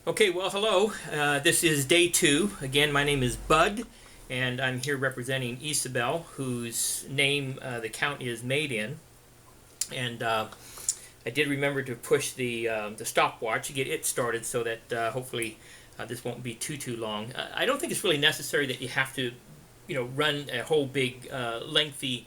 Okay, well, hello. This is day two. Again, my name is Bud, and I'm here representing Isabel, whose name the count is made in. And I did remember to push the stopwatch to get it started, so that hopefully this won't be too long. I don't think it's really necessary that you have to, run a whole big lengthy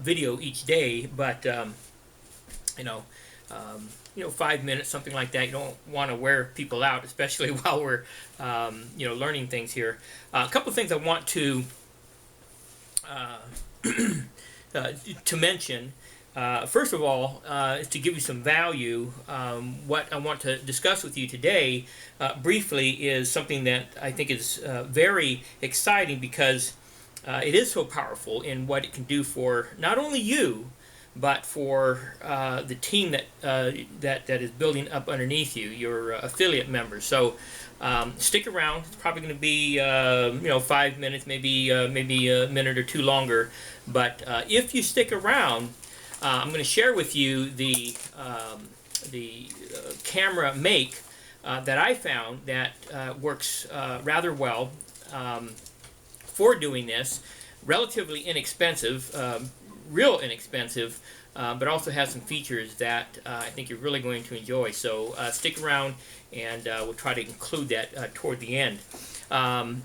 video each day, but you know. 5 minutes, something like that. You don't want to wear people out, especially while we're, learning things here. A couple of things I want to mention. First of all, is to give you some value. What I want to discuss with you today, briefly, is something that I think is very exciting because it is so powerful in what it can do for not only you, but for the team that is building up underneath you, your affiliate members. So stick around. It's probably going to be 5 minutes, maybe a minute or two longer. But if you stick around, I'm going to share with you the camera make that I found that works rather well for doing this. Relatively inexpensive. Real inexpensive, but also has some features that I think you're really going to enjoy. So stick around, and we'll try to include that toward the end.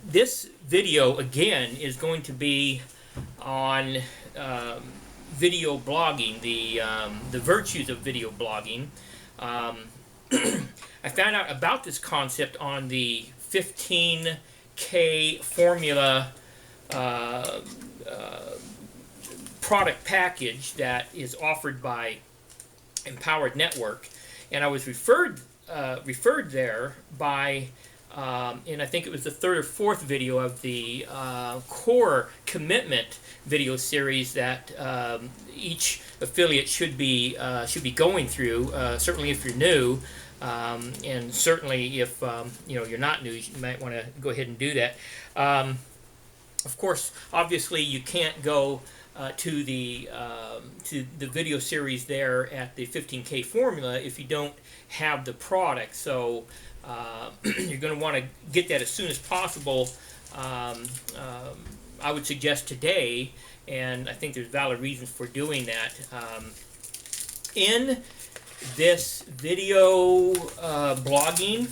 This video, again, is going to be on video blogging, the virtues of video blogging. I found out about this concept on the 15K formula product package that is offered by Empowered Network, and I was referred there by, and I think it was the third or fourth video of the core commitment video series that each affiliate should be going through. Certainly, if you're new, and certainly if you're not new, you might want to go ahead and do that. Of course, obviously, you can't go to the video series there at the 15K formula if you don't have the product. So you're going to want to get that as soon as possible. I would suggest today, and I think there's valid reasons for doing that. In this video blogging,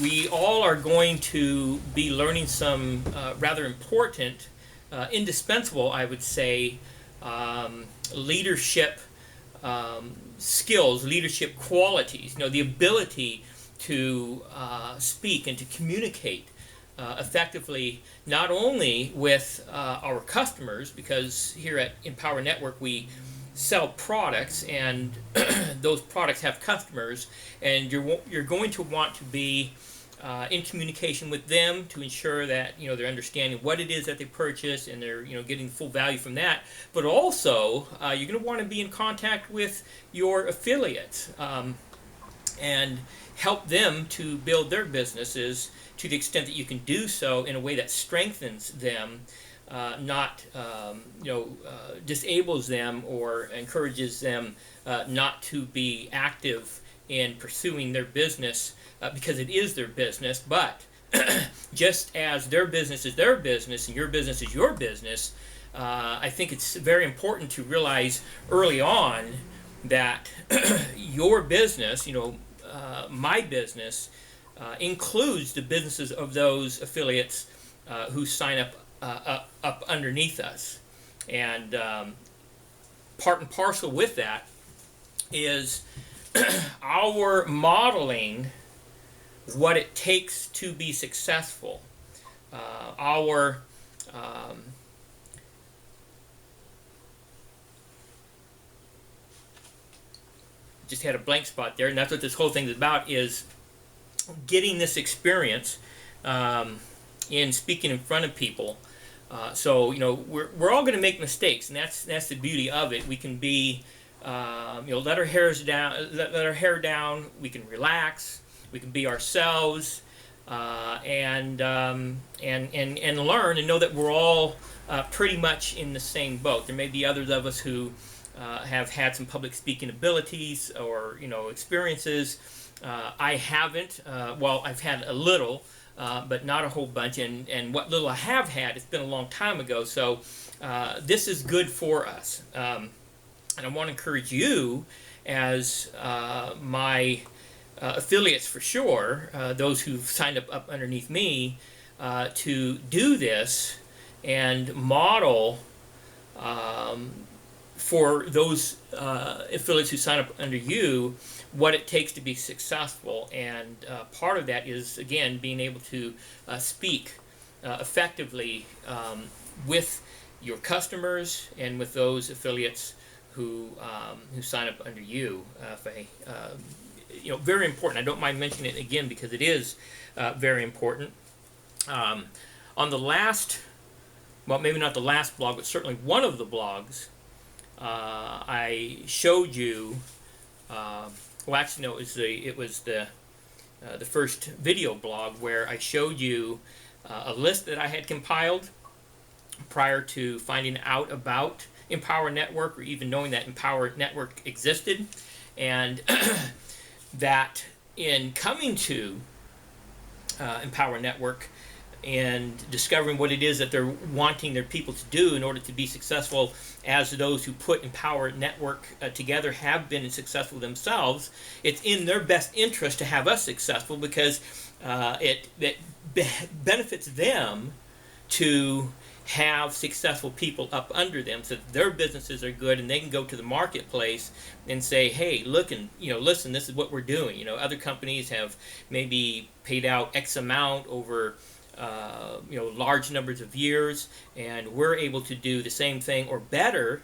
we all are going to be learning some rather important, indispensable, I would say, leadership skills, leadership qualities. The ability to speak and to communicate effectively, not only with our customers, because here at Empower Network we sell products, and those products have customers, and you're going to want to be in communication with them to ensure that they're understanding what it is that they purchase, and they're getting full value from that. But also you're going to want to be in contact with your affiliates and help them to build their businesses to the extent that you can do so in a way that strengthens them, not disables them or encourages them not to be active in pursuing their business, because it is their business. But just as their business is their business and your business is your business, I think it's very important to realize early on that your business, my business, includes the businesses of those affiliates who sign up underneath us. And part and parcel with that is our modeling what it takes to be successful. Just had a blank spot there, and that's what this whole thing is about, is getting this experience in speaking in front of people. So we're all going to make mistakes, and that's the beauty of it. We can be let our hair down. We can relax. We can be ourselves, and learn and know that we're all pretty much in the same boat. There may be others of us who have had some public speaking abilities or experiences. I haven't. Well, I've had a little, but not a whole bunch. And what little I have had, it's been a long time ago. So this is good for us. And I want to encourage you as my affiliates for sure, those who've signed up underneath me, to do this and model for those affiliates who sign up under you what it takes to be successful. And part of that is, again, being able to speak effectively with your customers and with those affiliates who sign up under you. Very important. I don't mind mentioning it again because it is very important. On the last, well, maybe not the last blog, but certainly one of the blogs, I showed you. Well, actually, no, it was the first video blog where I showed you a list that I had compiled prior to finding out about Empower Network, or even knowing that Empower Network existed, and that in coming to Empower Network and discovering what it is that they're wanting their people to do in order to be successful, as those who put Empower Network together have been successful themselves, it's in their best interest to have us successful, because it benefits them to have successful people up under them, so that their businesses are good and they can go to the marketplace and say, hey, look, and listen, this is what we're doing. Other companies have maybe paid out X amount over large numbers of years, and we're able to do the same thing or better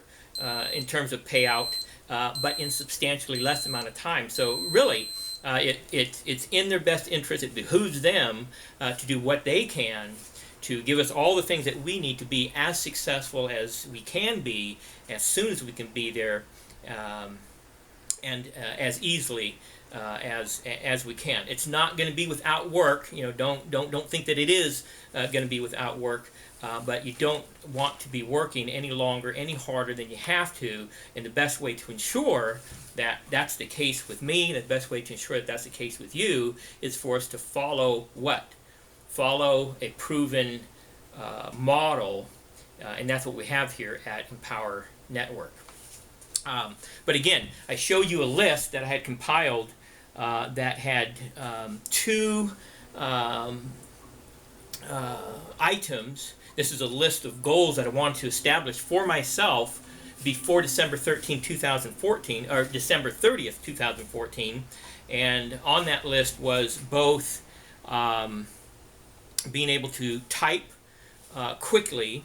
in terms of payout, but in substantially less amount of time. So really, it's in their best interest. It behooves them to do what they can to give us all the things that we need to be as successful as we can be, as soon as we can be there, and as easily as we can. It's not going to be without work. Don't think that it is going to be without work. But you don't want to be working any longer, any harder than you have to. And the best way to ensure that that's the case with me, the best way to ensure that that's the case with you, is for us to follow what? Follow a proven model, and that's what we have here at Empower Network. But again, I showed you a list that I had compiled that had two items. This is a list of goals that I wanted to establish for myself before December 13, 2014, or December 30th, 2014. And on that list was both being able to type quickly,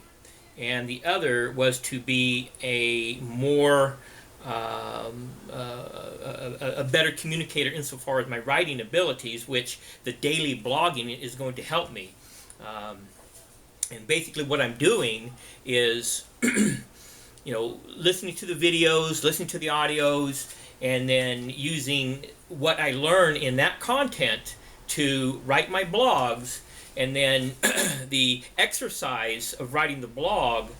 and the other was to be a more a better communicator insofar as my writing abilities, which the daily blogging is going to help me. And basically what I'm doing is listening to the videos, listening to the audios, and then using what I learn in that content to write my blogs. And then the exercise of writing the blog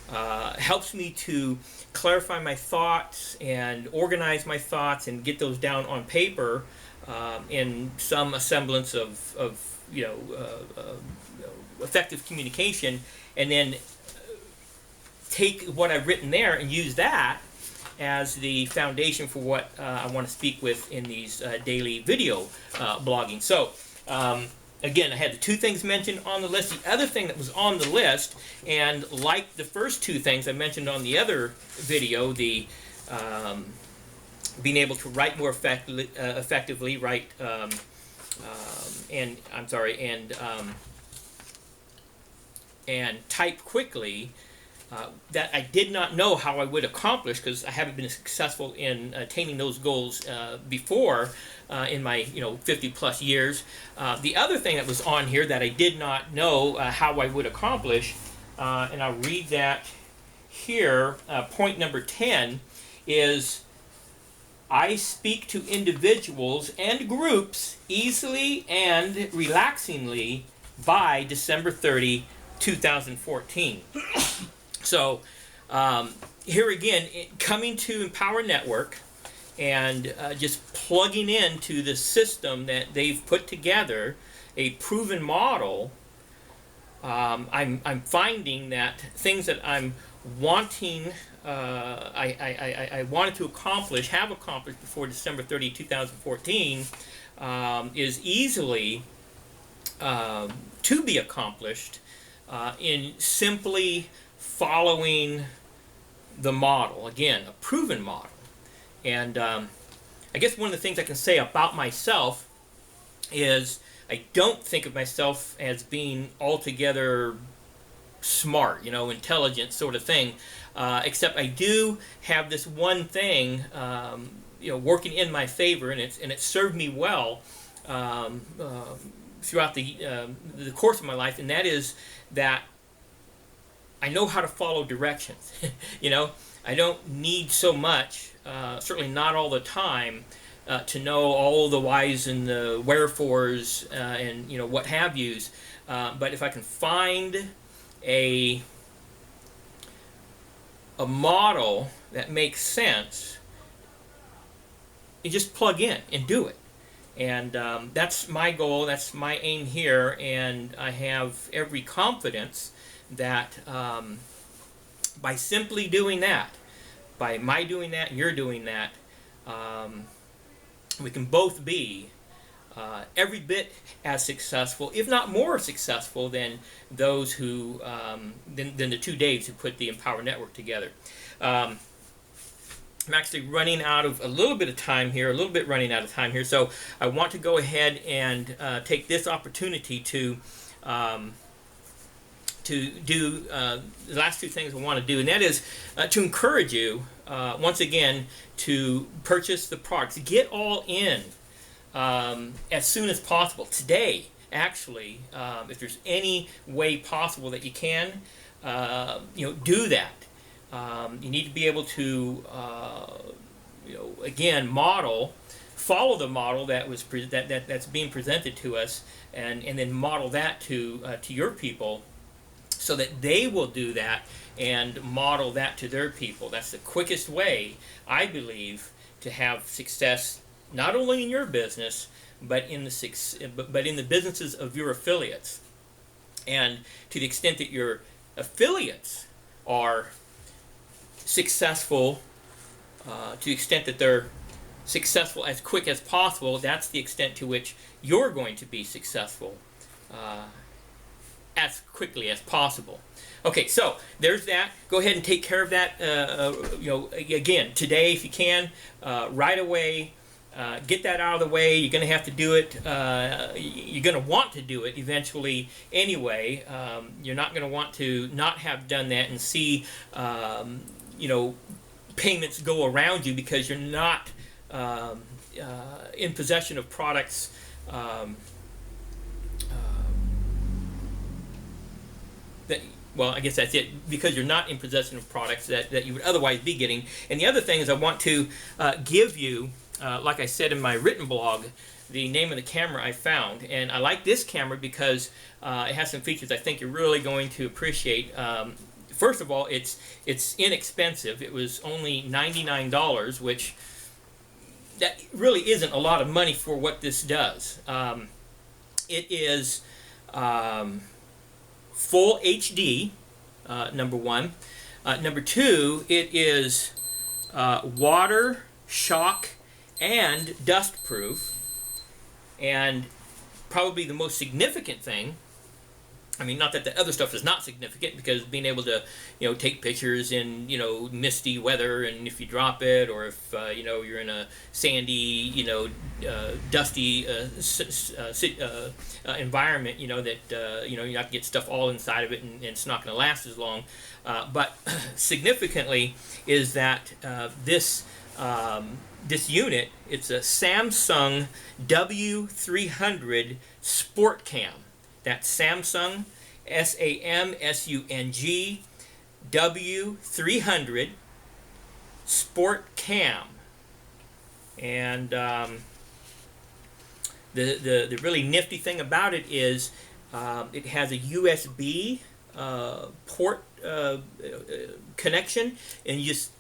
helps me to clarify my thoughts and organize my thoughts and get those down on paper in some semblance of effective communication, and then take what I've written there and use that as the foundation for what I want to speak with in these daily video blogging. So again, I had the two things mentioned on the list. The other thing that was on the list, and like the first two things I mentioned on the other video, the being able to write more effectively, write and type quickly, that I did not know how I would accomplish, because I haven't been successful in attaining those goals before in my 50 plus years. The other thing that was on here that I did not know how I would accomplish, and I'll read that here, point number 10 is, I speak to individuals and groups easily and relaxingly by December 30, 2014. So here again, coming to Empower Network and just plugging into the system that they've put together, a proven model, I'm finding that things that I'm wanting, I wanted to accomplish, have accomplished before December 30, 2014, is easily to be accomplished in simply following the model. Again, a proven model. And I guess one of the things I can say about myself is I don't think of myself as being altogether smart, intelligent sort of thing, except I do have this one thing, working in my favor, and it's served me well throughout the course of my life, and that is that I know how to follow directions. I don't need so much, certainly not all the time, to know all the whys and the wherefores and what have yous. But if I can find a model that makes sense, you just plug in and do it. And that's my goal, that's my aim here, and I have every confidence that by simply doing that, by my doing that, you're doing that, we can both be every bit as successful, if not more successful, than those who, than the two Daves who put the Empower Network together. I'm actually running out of a little bit of time here, running out of time here, so I want to go ahead and take this opportunity to do the last two things I want to do, and that is to encourage you, once again, to purchase the products. Get all in as soon as possible. Today, actually, if there's any way possible that you can, do that. You need to be able to, again, follow the model that was that's being presented to us, and then model that to your people, so that they will do that and model that to their people. That's the quickest way, I believe, to have success, not only in your business, but in the businesses of your affiliates. And to the extent that your affiliates are successful, to the extent that they're successful as quick as possible, that's the extent to which you're going to be successful as quickly as possible. Okay, so there's that. Go ahead and take care of that. Again, today, if you can, right away. Get that out of the way. You're going to have to do it. You're going to want to do it eventually anyway. You're not going to want to not have done that and see, payments go around you because you're not in possession of products. Well, I guess that's it, because you're not in possession of products that you would otherwise be getting. And the other thing is I want to give you, like I said in my written blog, the name of the camera I found. And I like this camera because it has some features I think you're really going to appreciate. First of all, it's inexpensive. It was only $99, which that really isn't a lot of money for what this does. It is full HD, number one. Number two, it is water, shock, and dust proof. And probably the most significant thing, I mean, not that the other stuff is not significant, because being able to, take pictures in, misty weather, and if you drop it, or if, you're in a sandy, dusty environment, that, you're not going to get stuff all inside of it, and it's not going to last as long. But significantly is that this unit, it's a Samsung W300 Sport Cam. That's Samsung, SAMSUNG, W300 Sport Cam. And the really nifty thing about it is it has a USB port connection, and you just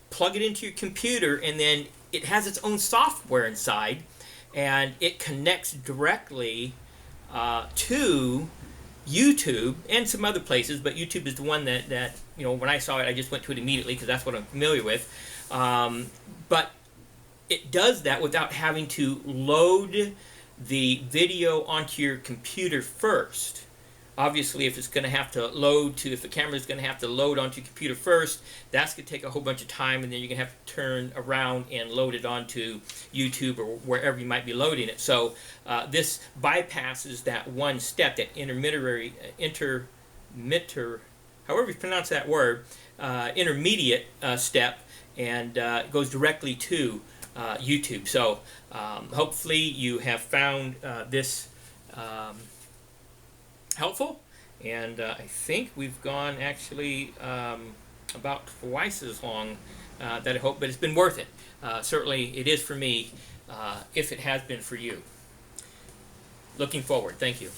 plug it into your computer, and then it has its own software inside, and it connects directly to YouTube and some other places, but YouTube is the one that when I saw it, I just went to it immediately because that's what I'm familiar with. But it does that without having to load the video onto your computer first. Obviously, if it's going to have to if the camera is going to have to load onto your computer first, that's going to take a whole bunch of time, and then you're going to have to turn around and load it onto YouTube or wherever you might be loading it. So this bypasses that one step, that however you pronounce that word, intermediate step, and it goes directly to YouTube. So hopefully you have found this helpful, and I think we've gone actually about twice as long that I hope, but it's been worth it. Certainly it is for me, if it has been for you. Looking forward. Thank you.